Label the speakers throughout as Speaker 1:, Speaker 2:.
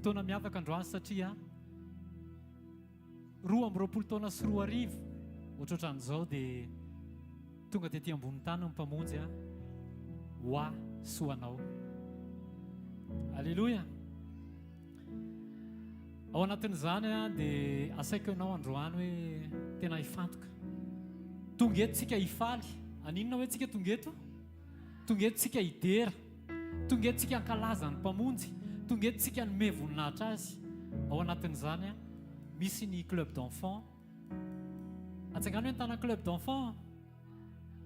Speaker 1: fotoana miavaka androany satria 12 taona sy 4 arivo ohatrohatran'izao dia tonga tetỳ ambony tany ny mpamonjy hoa soanao. Alleluia. Ao anatin'izany dia asaiko ianao androany hoe tena hifantoka. Tonga eto tsika hifaly. Aninona hoe tsika tonga eto? Tonga eto tsika hidera. Tonga eto tsika hankalaza ny mpamonjy. Tonga eto tsika hanome voninahitra azy. Ao anatin'izany misy ny club d'enfant. Atsangano hoe nitana club d'enfant.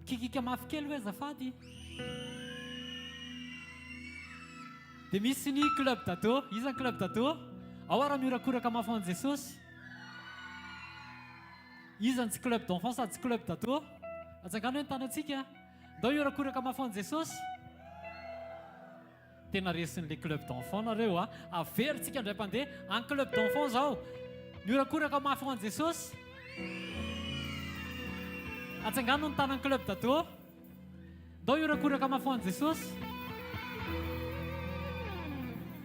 Speaker 1: Kikika mafy kely hoe azafady. Dia misy ny club d'ado. Iza ny club d'ado? Ao raha miorakoraka mafy an Jesosy. Iza ny tsy club d'enfant sady tsy club d'ado? Atsangano hoe nitanantsika. Ndao miorakoraka mafy an Jesosy. Tena resin'le club d'enfant nareo averintsika indray mpandeha an club d'enfant zao. Miorakoraka mafy an Jesosy. Atsangano nitana ny club d'ado. Ndao miorakoraka mafy an Jesosy.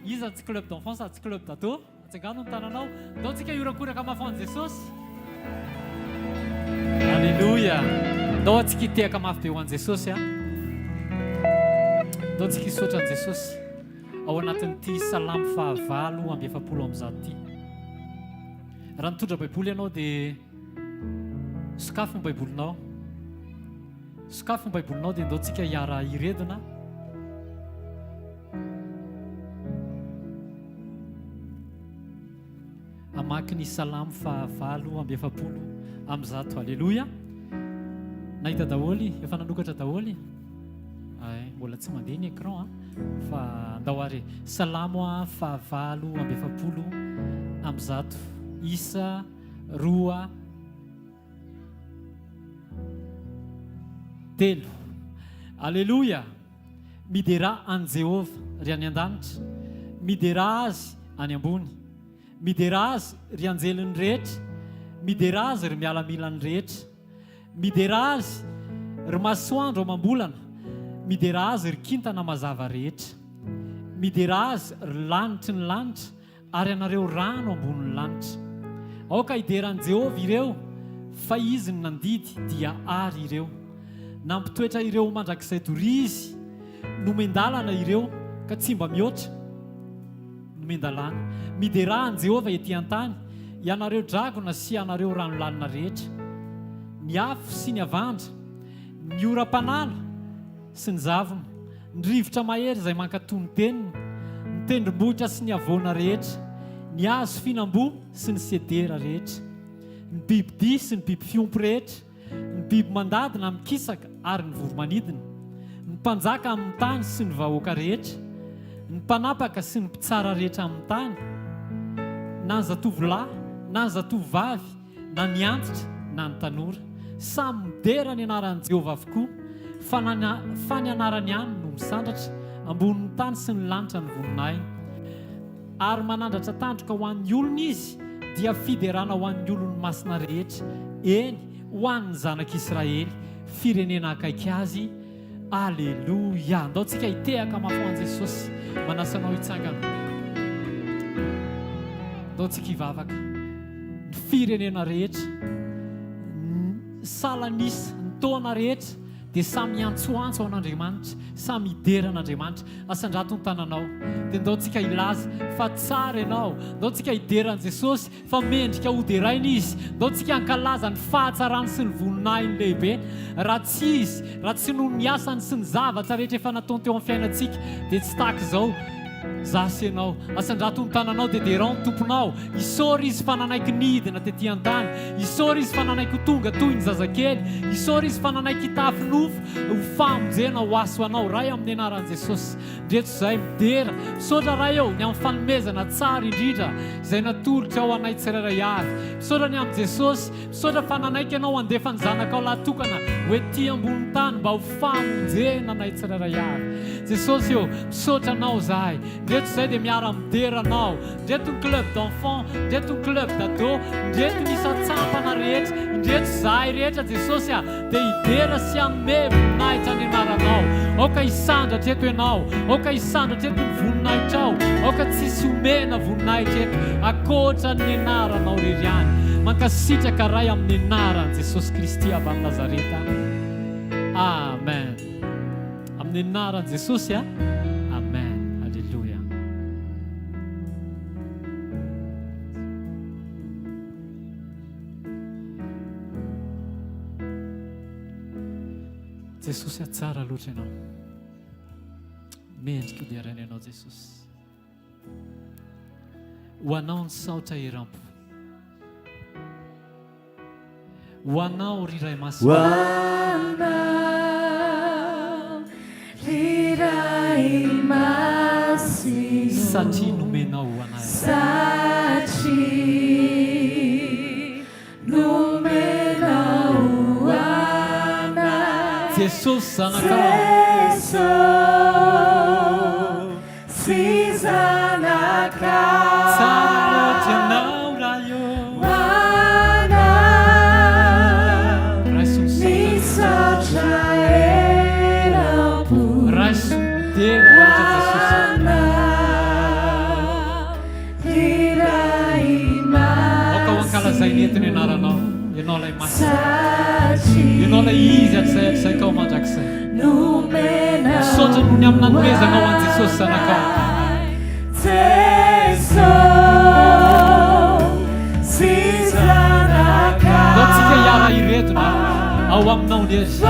Speaker 1: Iza tsy club d'enfant sady tsy club d'ado? Atsangano ny tananao. Ndao tsika miorakoraka mafy an Jesosy. Alleluia. Ndao atsika hitehaka mafy be ho an Jesosy ndao tsika hisotra an Jesosy ao anatin'ity salamo 9:7 ty. Raha nitondra baiboly ianao dia sokafy ny baibolinao. Sokafy ny baibolinao dia ndao tsika hiara hiredina. Amaky ny salamo 9:7. Alleluia. Nahita daholy, efa nanokatra daholy. Mbola tsy mandeha ny écran fa ndao ary salamo 9:7. Isa 2:3. Alleluia. Midera an Jehova ry any an-danitra, midera azy any ambony, midera azy ry anjeliny rehetra, midera azy ry mialamilany rehetra, midera azy ry masoandro amam-bolana, midera azy ry kintana mazava rehetra, midera azy ry lanitry ny lanitra ary anareo rano ambonin'ny lanitra. Aoka hideran Jehova ireo fa izy ny nandidy dia ary ireo. Nampitoetra ireo mandrakizay torizy, nomendalana ireo ka tsy mba mihoatra. Nomendalana. Miderahan Jehova ety an-tany, ianareo dragona sy ianareo ranolanina rehetra. Ny afo sy ny avandra, ny oram-panala sy ny zavona, ny rivotra mahery izay mankatoy ny teniny, ny tendrombohitra sy ny avoana rehetra, ny hazo fihinam-boa sy ny sedera rehetra, ny bibidia sy ny biby fiompy rehetra, ny biby mandadina mikisaka ary ny voromanidina, ny mpanjaka amin'ny tany sy ny vahoaka rehetra, ny mpanapaka sy ny mpitsara rehetra amin'ny tany, na ny zatovolahy na ny zatovovavy, na ny antitra na ny tanora, samy midera ny anaran'i Jehova avokoa, fa ny anarany ihany no misandratra ambonin'ny tany sy ny lanitra ny voninahiny. Ary manandratra tandroka ho an'ny olona izy dia fiderana ho an'ny olon'ny masina rehetra, eny ho an'ny zanak'Israely, firenena akaiky azy. Alleluia. Ndao tsika hitehaka mafy ho an Jesosy. Manasanao hitsangana. Ndao tsika hivavaka. Ny firenena rehetra, salanisa, ny taona rehetra dia samy antsoantso ao an'Andriamanitra, samy hidera an'Andriamanitra. Asandrato ny tananao dia ndao tsika hilaza fa tsara ianao. Ndao tsika hidera an Jesosy fa mendrika hoderaina izy. Ndao tsika hankalaza ny fahatsarany sy ny voninahiny lehibe. Raha tsy izy, raha tsy noho ny asany sy ny zavatra rehetra efa nataony teo amin'ny fiainantsika dia tsy tahaka izao zasy ianao. Asandrato ny tananao dia deran ny tomponao. Isaora izy fa nanaiky nidina tetỳ an-tany, isaora izy fa nanaiky tonga toy ny zazakely, isaora izy fa nanaiky hitafy nofo ho famonjena ho aso anao. Ray amin'ny anaran'i Jesosy ndreto izay midera misaotra ray eo ny amin'ny fanomezana tsara indrindra izay natolotra ao anay tsirairay avy. Misaotra ny amin'ny Jesosy, misaotra fa nanaiky ianao handefa ny zanaka ao lahatokana hoe ty ambony tany mba ho famonjena anay tsirairay avy. Jesosy eo misaotra anao zahay. ndreto izay dia miara-midera anao, ndreto ny club d'enfant, ndreto ny club d'ado, ndreto ny isa-tsampana rehetra, ndreto zahay rehetra Jesosy a, dia hidera sy hanome voninahitra ny anaranao. Aoka hisandratra eto ianao, aoka hisandratra eto ny voninahitra ao, aoka tsisy omena voninahitra eto, akoatra ny anaranao rery ihany. Mankasitraka ray amin'ny anaran Jesosy Kristy avy amin'ny Nazareta. Amen. Amin'ny anaran Jesosy a. Amen. Alléluia. Jesosy a tsara loatra ianao. Mendrika dia rainy ianao Jesosy. Ho anao ny saotra eram-po. Ho anao ry Ray Masina.
Speaker 2: Ho anao ry Ray Masina.
Speaker 1: Satria nomenao ho anay.
Speaker 2: Satria nomenao ho anay.
Speaker 1: Jesosy zanakao.
Speaker 2: Jesosy zanakao.
Speaker 1: Tsara loatra ianao raha io. Zainetiny anaranao, ianao ilay masina, ianao ilay izy atsay kao mandrakizay. Misaotra noho ny amin'ny nanomezanao an Jesosy zanakao.
Speaker 2: Jesosy zanakao.
Speaker 1: Ndao tsika hiara iretina ao aminao ndrezy.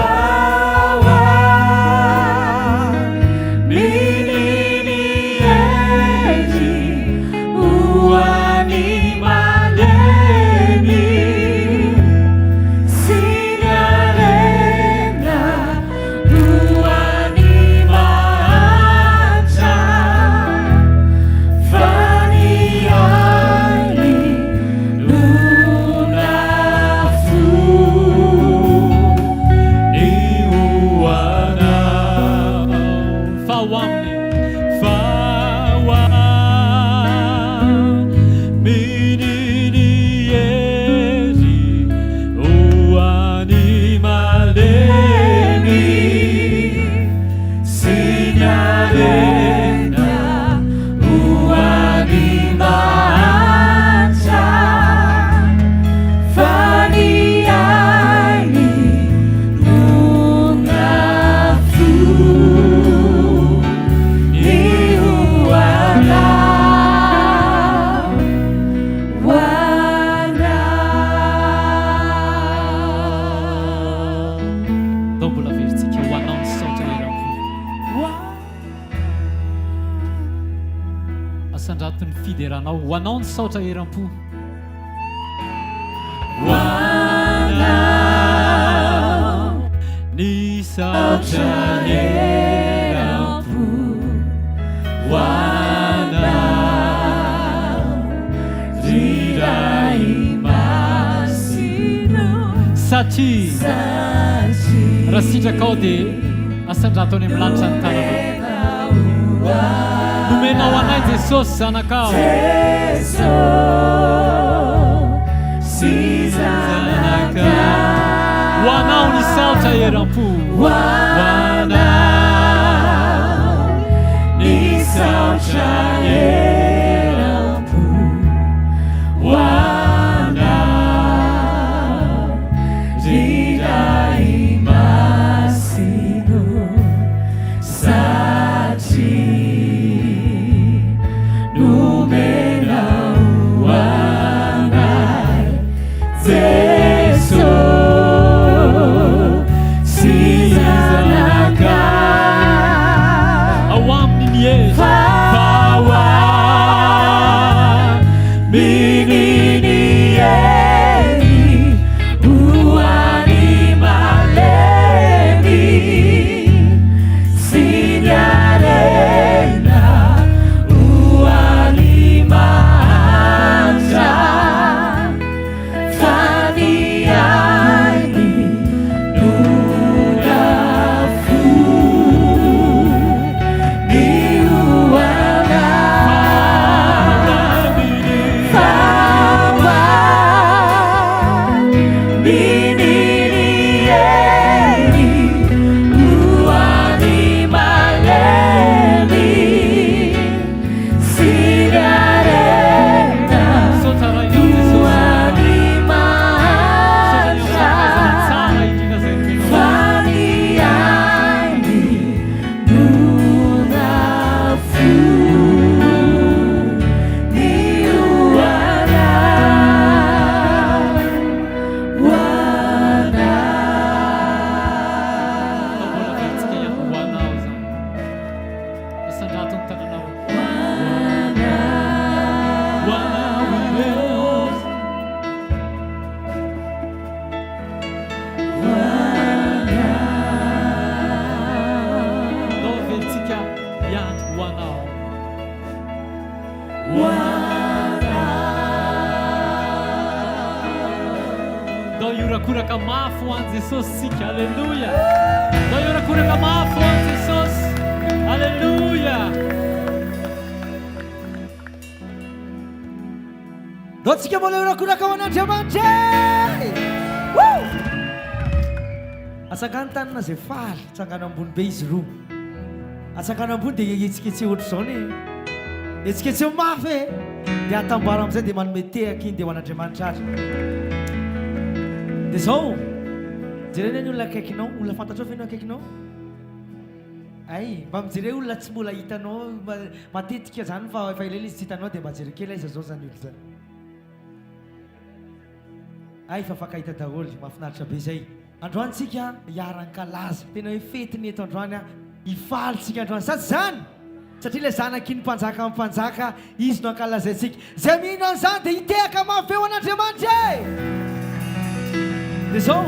Speaker 1: Asandraton'ny fideranao ho anao ny saotra eram-po. Ho anao ny saotra eram-po. Ho anao ry Ray Masina. Satria raha sitraka ao dia asandrato any amin'ny lanitra ny tananao. Nomenao anay Jesosy zanakao. Jesosy zanakao. Ho anao ny saotra eram-po. Ho anao ny saotra eram-po. Ho anao ry Ray Masina.
Speaker 2: Jesosy
Speaker 1: Dao iorakoraka mafy ho an'i Jesosy sika. Alléluia. Dao iorakoraka mafy ho an'i Jesosy. Alléluia.
Speaker 3: Dao tsika mbola iorakoraka ho an'Andriamanitra. Atsangano tanana zay faly, atsangano ambony be izy roa. Atsangano ambony dia etsiketsy ohatry zao ny etsiketsy mafy e. Dia atambara amin'izay dia manome tehaka iny dia ho an'Andriamanitra azy. Dia zao jerena ny olona akaikinao, olona fantatrao fe anao akaikinao. Ay, mba mijery olona tsy mbola hitanao matetika zany fa efa elaela izy tsy hitanao dia mba jery kely aiza zao zany olo zany. Ay, fa afaka hita daholo, mahafinaritra be zay. Androany tsika hiaran-kalaza, tena hoe fetiny eto androany hifaly tsika androany sady zany satria ilay zanaky ny mpanjaka amin'ny mpanjaka izy no ankalazaitsika. Zay mino an'izany dia hitehaka mafy eo an'Andriamanitra e. Dia zao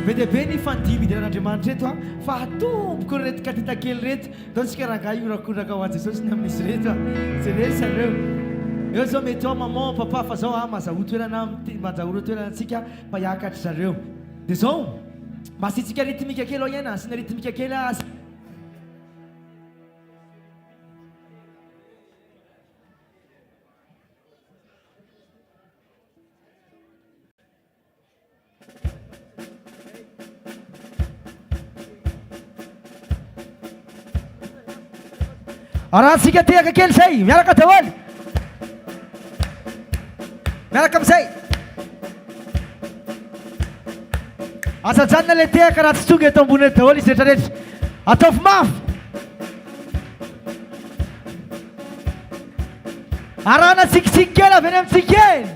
Speaker 3: be dia be ny fandimy idiran'Andriamanitra reto fa atomboko reto katita kely reto dao tsika rangahy iorakoraka ho an'i Jesosy ny amin'izy reto jeresy areo. Eo zao mety ao maman papa fa zao mazaho toerana manjahoro toerana antsika mba hiakatra zareo. Dia zao masitsika ritmika kely ao ihany asina ritmika kely arahantsika tehaka kely zay miaraka daholo. Miaraka amin'izay asajanona ilay tehaka raha tsy tonga eto ambony daholo izy rehetrarehetra. Ataovy mafy arahana tsikitsiky kely avy any amintsika eny.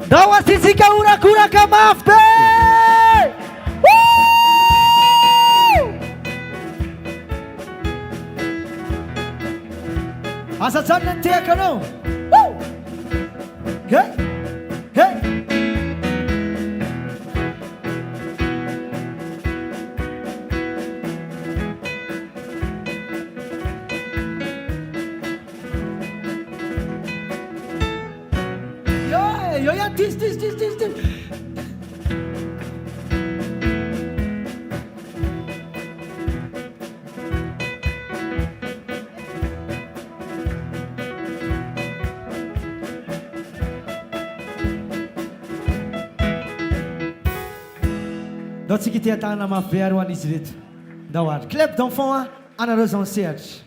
Speaker 3: Dao asitsika orakoraka mafy be. Asajanona ny tehaka anao. Hey, hey. Yo ihany tis. Dao tsika ity atahana mafy be ary ho an'izy reto. Dao ary club d'enfant anareo zao ny sehatra.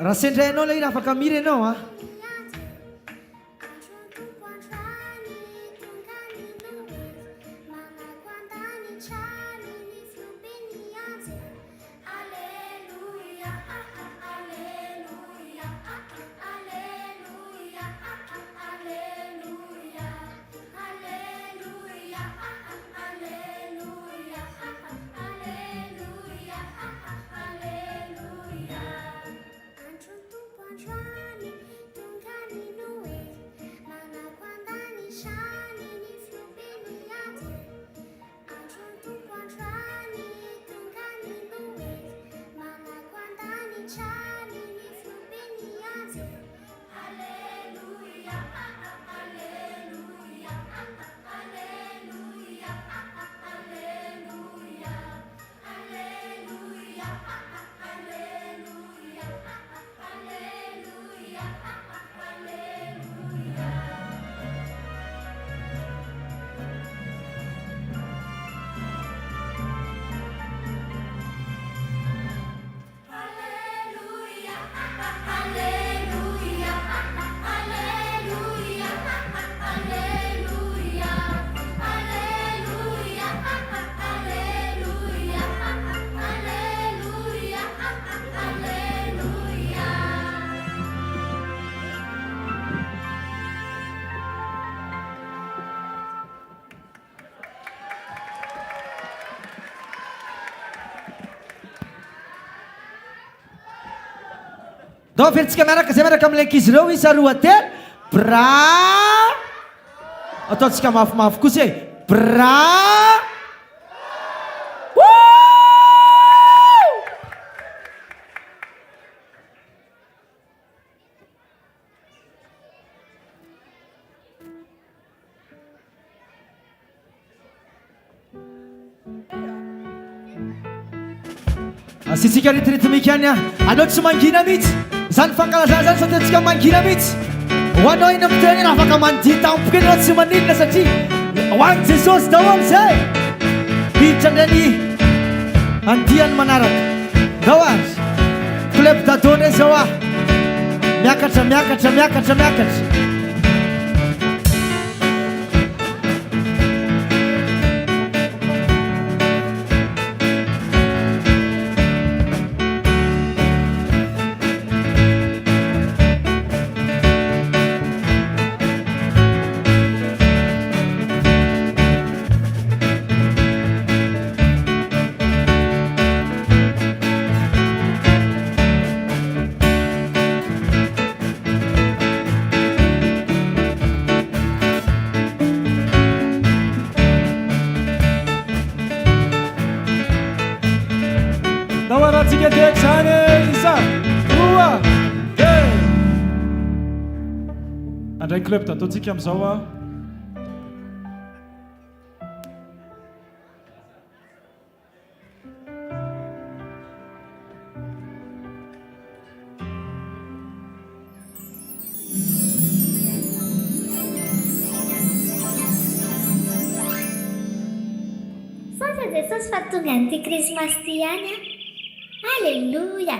Speaker 3: raha sendray anao ilay iny afaka miry ianao a dao verytsika miaraka zay miaraka amin'ilay ankizy ireo isa roa telo bra ataontsika mafimafy kosa e bra asitsika ritiritimika any a anao tsy mangina mihitsy zany fankalazana zany sa teantsika mangina mihitsy ho anao iny amin'ny tenena afaka mandia tampoka eny anao tsy maninona satria ho any jesosy daholo zay miditra indray ny andiany manaraka dao azy club dadone zao a miakatra miakatra miakatra miakatra
Speaker 2: Nawarantsika tiaka zany isa roa andray club tataontsika amin'izao a
Speaker 4: Sasa Jesosy fa tonga an'ity krismasy ty ihany a Alleluia!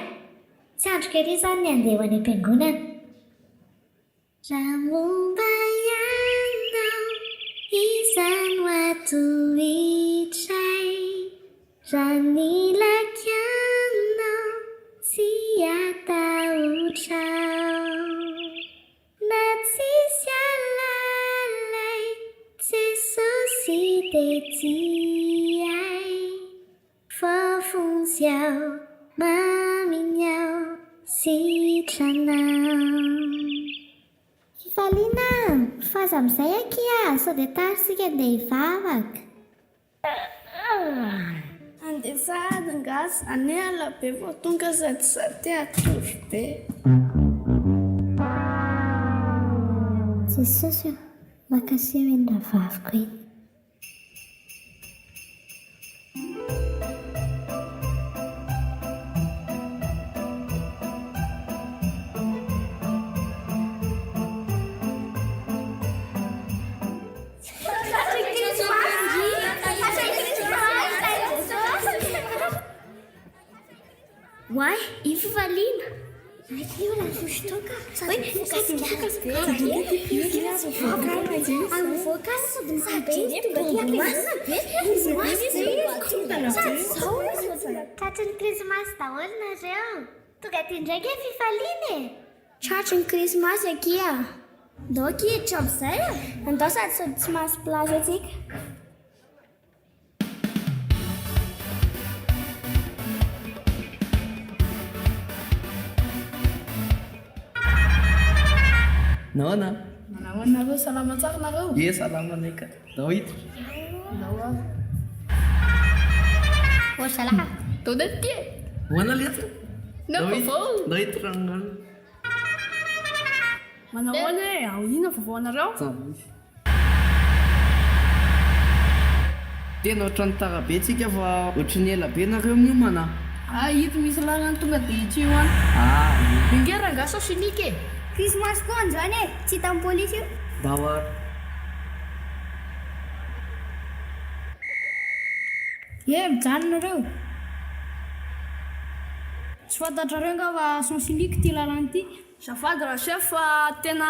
Speaker 4: Tsy andro kely zany ny andeha ho any am-piangonana. Raha momba ianao izany ho atohitray raha nilakianao tsy atahotrao na tsisy alalay Jesosy dia tiay fofonsy ao maminy ao sitranao fifaliana faza amin'izay akia sao dia tarisika andeha hivavaka
Speaker 5: andeha sahady ngasy ane alabe vao tonga sady atory be
Speaker 4: Jesosy makaseo eny ravaviko eny Hoay, i fifaliana. Tratry ny krismasy daholo nareo. Tonga ty ndraiky e fifaliana e.
Speaker 5: Tratry ny krismasy akia. Ndao kiditra amin'izay a. Andao sady tsy mahazo plazy atsika.
Speaker 6: Naona?
Speaker 5: Namanareo salama tsara nareo.
Speaker 6: Ye salama neka. Ndao hiditra.
Speaker 4: Ory salama.
Speaker 5: Toda ty.
Speaker 6: Hoana letra?
Speaker 5: Ndao vaovao.
Speaker 6: Ndao hiditra rano.
Speaker 5: Manao ahoana e? Ao ina vaovao anareo?
Speaker 6: Zavy. Tena ohatran'ny tarabe tsika fa ohatran'ny ela be nareo miomana.
Speaker 5: Hito misy lalana tonga dia hita io any. Ingera nga sosialika e.
Speaker 4: Krismasy koa androany e. Tsy hitan'ny polisy io.
Speaker 6: Bawar.
Speaker 5: Mijanonareo. Tsy fantatrareo nga fa sosialika ty lalana ty. Zafady raha chef fa tena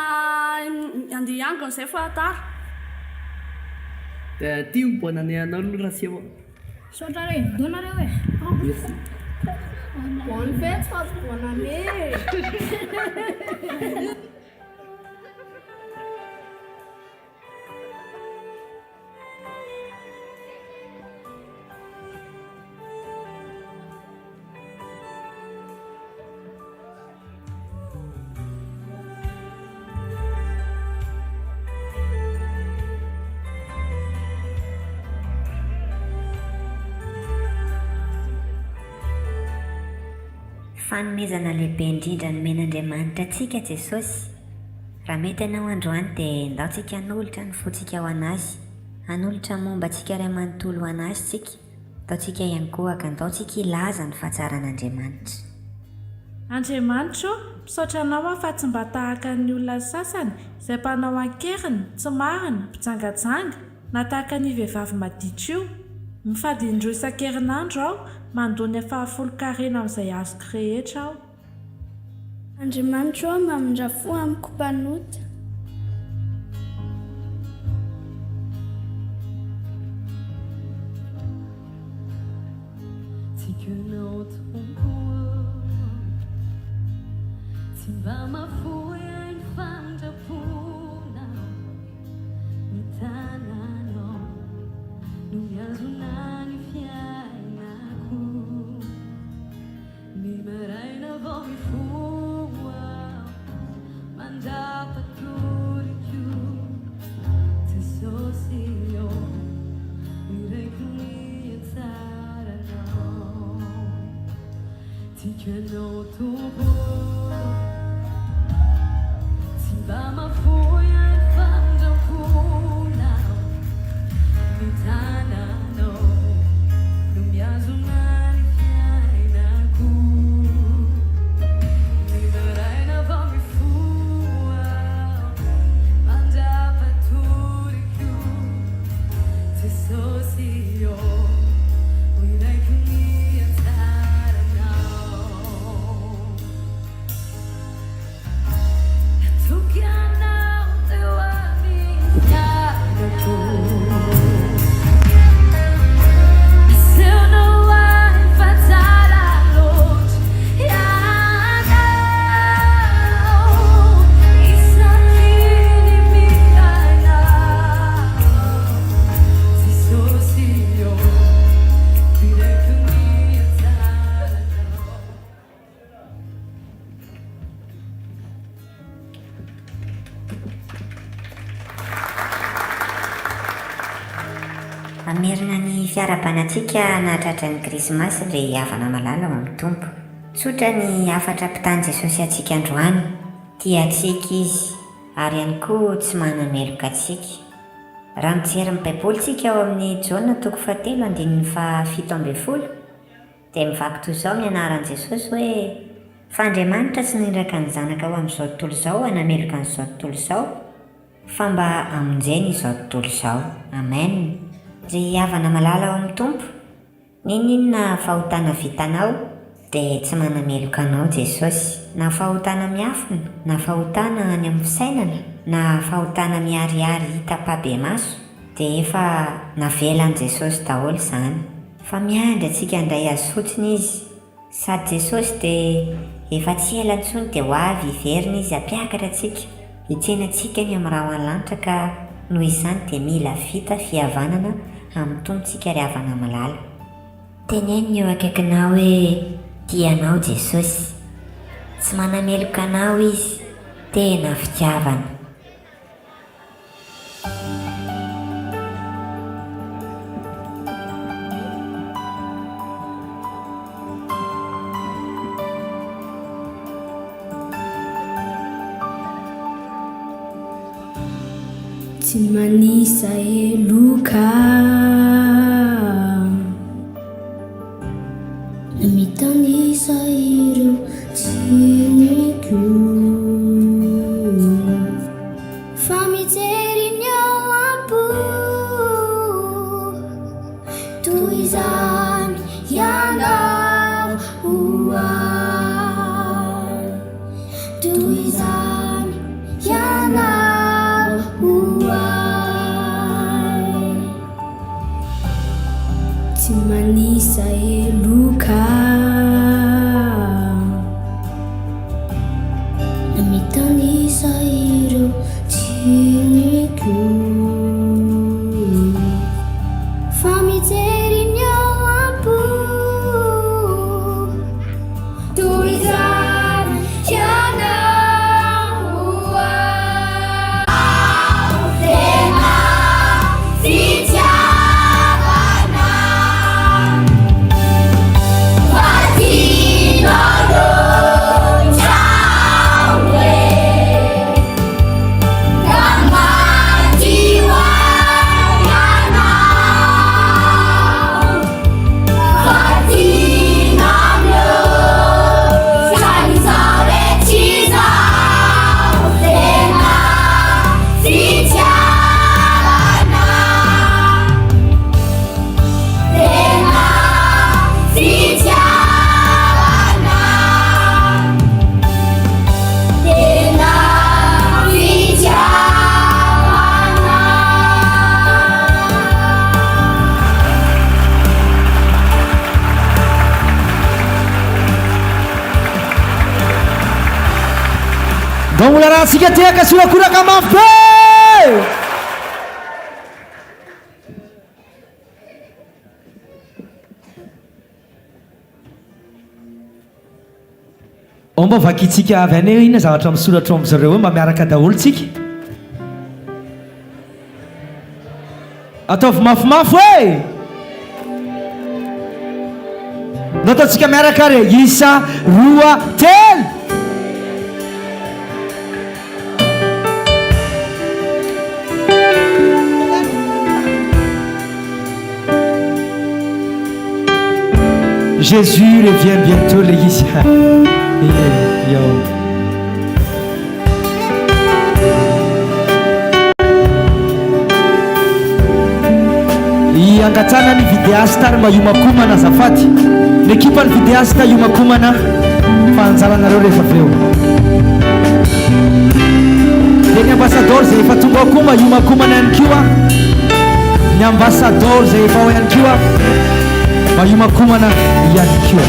Speaker 5: andeha hiangona izay fa tara.
Speaker 6: Ty mibonany anao aloha raha seho.
Speaker 5: Saotra re, donareo e. Bonne fête, bonne année.
Speaker 7: Fanomezana lehibe indrindra ny men'Andriamanitra antsika Jesosy. Raha mety ianao androany dia ndaontsika hanolotra ny fontsika ho anazy, hanolotra momba antsika iray manontolo ho anazy tsika, ataontsika ihany koa andaontsika ilaza ny fahatsaran'Andriamanitra.
Speaker 8: Andriamanitra, misaotra anao aho fa tsy mba tahaka ny olona sasany izay mpanao ankeriny, tsy marina, mpijangajanga, na tahaka ny vehivavy maditra io. Mifady indroa isan-kerinandro aho, mandony 70 amin'izay azoko rehetra aho.
Speaker 5: Andriamanitra mba mindrafo amiko mpanota.
Speaker 7: Mamerina ny fiarabanantsika nahatratra ny krismasy dia havana malala ao amin'ny tompo. Tsotra ny afatra mpitany Jesosy antsika androany, tia antsika izy ary ihany koa tsy manameloka antsika. Raha mijery ny baiboly tsika ao amin'ny Jaona 3:7 dia mivaky toy izao ny anaran'i Jesosy hoe fa Andriamanitra tsy niraka ny zanaka ho amin'izao tontolo izao hanameloka an'izao tontolo izao, fa mba hamonjeny izao tontolo izao. Amen. Ry havana malala ao amin'ny tompo, ninona fahotana vitanao dia tsy manameloka anao jesosy na fahotana miafina na fahotana any amin'ny fisainana na fahotana miariary hitapabe maso dia efa navelan'i jesosy daholo izany fa miandry antsika handray azy fotsiny izy sady jesosy dia efa tsy ela ntsony dia ho avy hiverina izy hampiakatra antsika hitsena antsika ny amin'ny raha an-lanitra ka noho izany dia mila vita fihavanana amin'ny tonontsika ry havana malala teneniny eo akaikinao hoe tianao jesosy tsy manameloka anao izy tena fitiavana
Speaker 5: tsy manisa eloka mitanisa ireo tsiniko fa mijery ny ao am-po toy izany ianao hoany toy izany ianao hoany tsy manisa eloka mitanisa ireo tsiniko fa mijery ny ao am-po toy izany ianao hoany tena fitiavana
Speaker 3: Dongola raha antsika tehaka solakoraka mafy be omba vakitsika avy any ina zavatra misoratra amin'izareo hoe mba miaraka daholo tsika ataovy mafimafy hoe nataontsika miaraka re isa roa telo Jésus revient bientôt les Israël. Iangatana ni videasta ary mba iomakomana azafady ny ekipa ny videasta iomakomana fa anjaranareo rehefa avy eo dia ny ambassador zay efa tonga ao koa mba iomakomana ihany koa ny ambassador zay efa ao ihany koa mba iomakomana ihany koa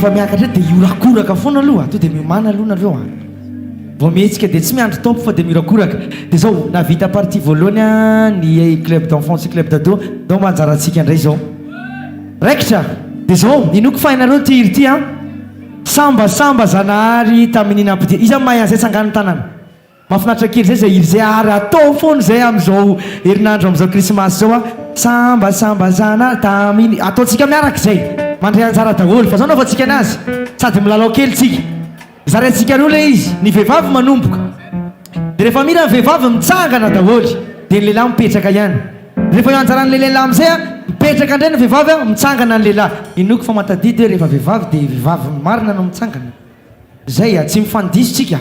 Speaker 3: rehefa miakatra dia iorakoraka foana aloha to dia miomana aloha nareo a vao mihetsika dia tsy miandro tompo fa dia miorakoraka dia zao navita partie voalohany a ny club d'enfant sy club d'ado dao manjarantsika indray zao raikitra dia zao inoko fahinareo ty iry ty a sambasamba zanahary tamin'iny ampidia iza mahay an'izay tsangano tanàna mahafinaritra kely zay zay iry zay ary atao foana zay amin'izao herinandro amin'izao krismasy zao a sambasamba zanahary taminy ataontsika miaraka zay mandray anjara daholo fa zao nao fatsika anazy sady milalao kely tsika zarayntsika aloha le izy ny vehivavy manomboka dia rehefa mira ny vehivavy mitsangana daholo dia ny lehilahy mipetraka ihany rehefa anjaran'le lehilahy amizay a mipetraka indray ny vehivavy a mitsangana ny lehilahy inoko fa matadidy hoe rehefa vehivavy dia vehivavy marina no mitsangana zay a tsy mifandiso tsika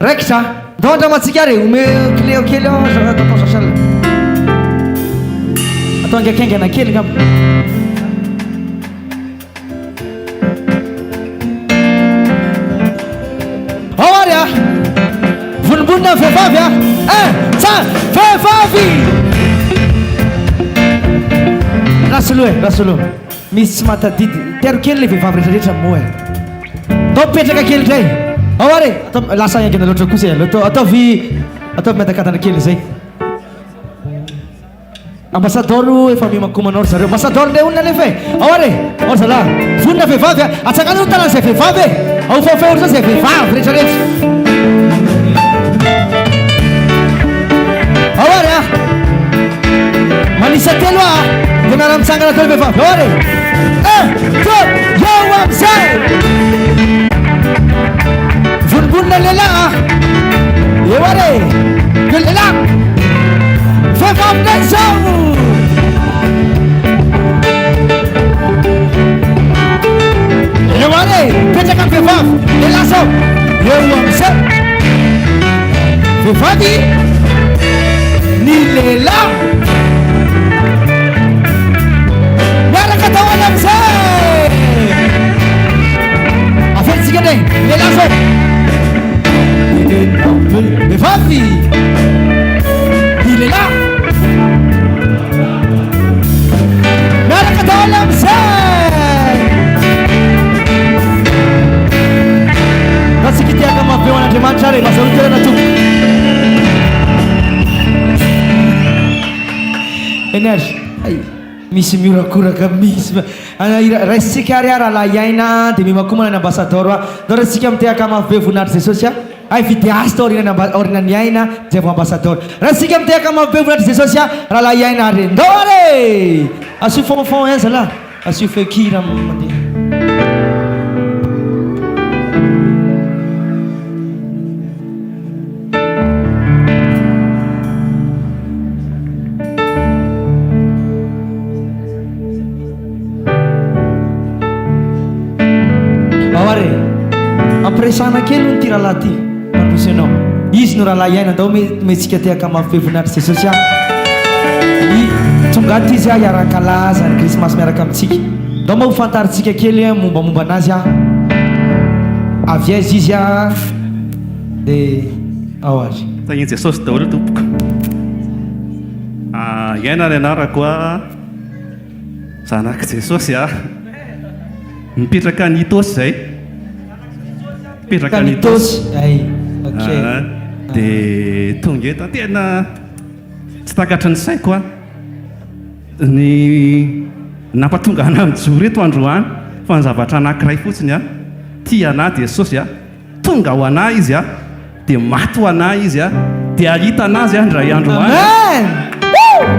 Speaker 3: raikitra ndao andramatsika ary ome cleo kely ao atao sasal atao angakengana kely ngam ao ary a vonimbonina vehivavy a vehivavy rasoloha misy tsy matadidy tiaro kely le vehivavy rehetrarehetra moa e atao mipetraka kely ndray ao ary atao lasa angana loatra kosa ataovy miadakadana kely zay ambassador efa mimakomanao ry zareo ambassador ndray olona nefa e ao ary ao zala vonina vehivavy a atsangana no tanan'izay vehivavy e ao faofeory zao zay vehivavy rehetrarehetra ao ary a manisa telo a dia miara mitsangana telo vehivavy ao ary eo amizay vonibonina lehilahy eo ary ke lehilahy vehivavy ndray zao eo ary petraka ny vehivavy lehilahy zao eo amizay vehivavy ny lehilahy miaraka tahoany amizay afentsika ndray lehilahy zao vehivavy ny lehilahy miaraka tahoany amizay raha tsika tiaka maveo an'andriamanitra ary mazarotoerana tompo energy ay misy miorakoraka misy raisitsika ary a raha laha iaina dia mimakomana ny ambassador a dao ratsika mitehaka mafy be voninahitry jesosy a ay vidiasy tao orinany aina zay vo ambassador raha tsika mitehaka mafy be voninahitry jesosy a raha laha iaina ary ndao ary asio fonfon en zala asio fekira mandeha ampiresana kely no ty rahalahy ty mamposy anao izy no rahalahy iaina ndao metsika tehaka mafy be voninahitry jesosy a tonga ty izy a hiarakalaza ny krismasy miaraka amintsika ndao mba hofantaritsika kely mombamomba anazy a aviaizy izy a dia ao ary
Speaker 9: tagny jesosy daholo tompoko iaina ny anarako a zanaka jesosy a mipetraka ny itosy zay mipetraka ny itosy
Speaker 3: ay ok
Speaker 9: dia tonga eto tena tsy takatra ny saiko a ny nampatonga ana mijoro eto androany fa ny zavatra anankiray fotsiny a tia anahy jesosy a tonga ho anahy izy a dia maty ho anahy izy a dia ahita anazy a ndray androany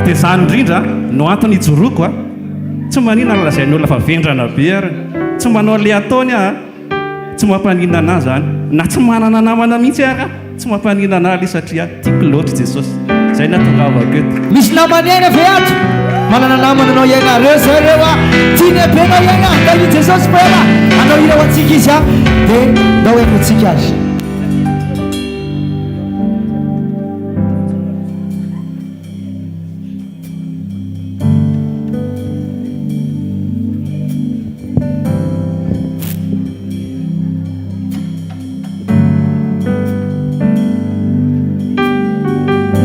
Speaker 9: dia zany indrindra no antony ijoroako a tsy manina nalazay ny olona fa vendrana be ary tsy manao le ataony a tsy mampanina anahy zany na tsy manana namana mihitsy aka tsy mampanina anahy le satria tiako loatra jesosy zay natongavako eto
Speaker 3: misy namany aina ve ato manana namana anao iaina reo zareo a tiany be anao iaina da i jesosy pela anao ireo antsika izy a dia ndao haiko antsika azy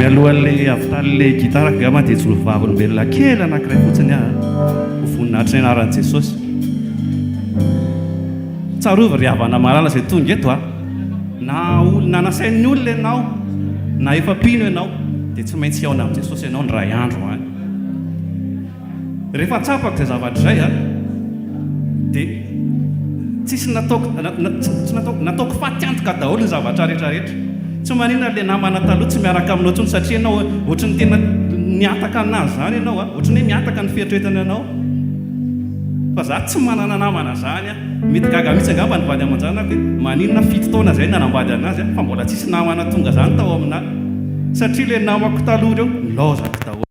Speaker 9: mialohan'le avitaly gitara gama dia jolovavolombelona kely anankiray fotsiny a ho voninahitry ny anaran'i jesosy tsarovy ry havana marala izay tonga eto a na olona nasain'ny olona ianao na efa pino ianao dia tsy maintsy aona amin'i Jesosy ianao ny ray andro any rehefa tsapako izay zavatra izay a dia tsisy nataoko faty-antoka daholo ny zavatra rehetrarehetra tsy maninona le namana taloha tsy miaraka aminao ntsony satria ianao ohatry ny tena miataka anazy zany ianao a ohatry ny hoe miataka ny fieritreretana ianao fa za tsy manana namana zany a mety gaga mihitsy angamba ny vady aman-janako hoe maninona fito taona zay nanambady anazy a fa mbola tsisy namana tonga zany tao aminahy satria le namako taloha ireo nilaozako daholo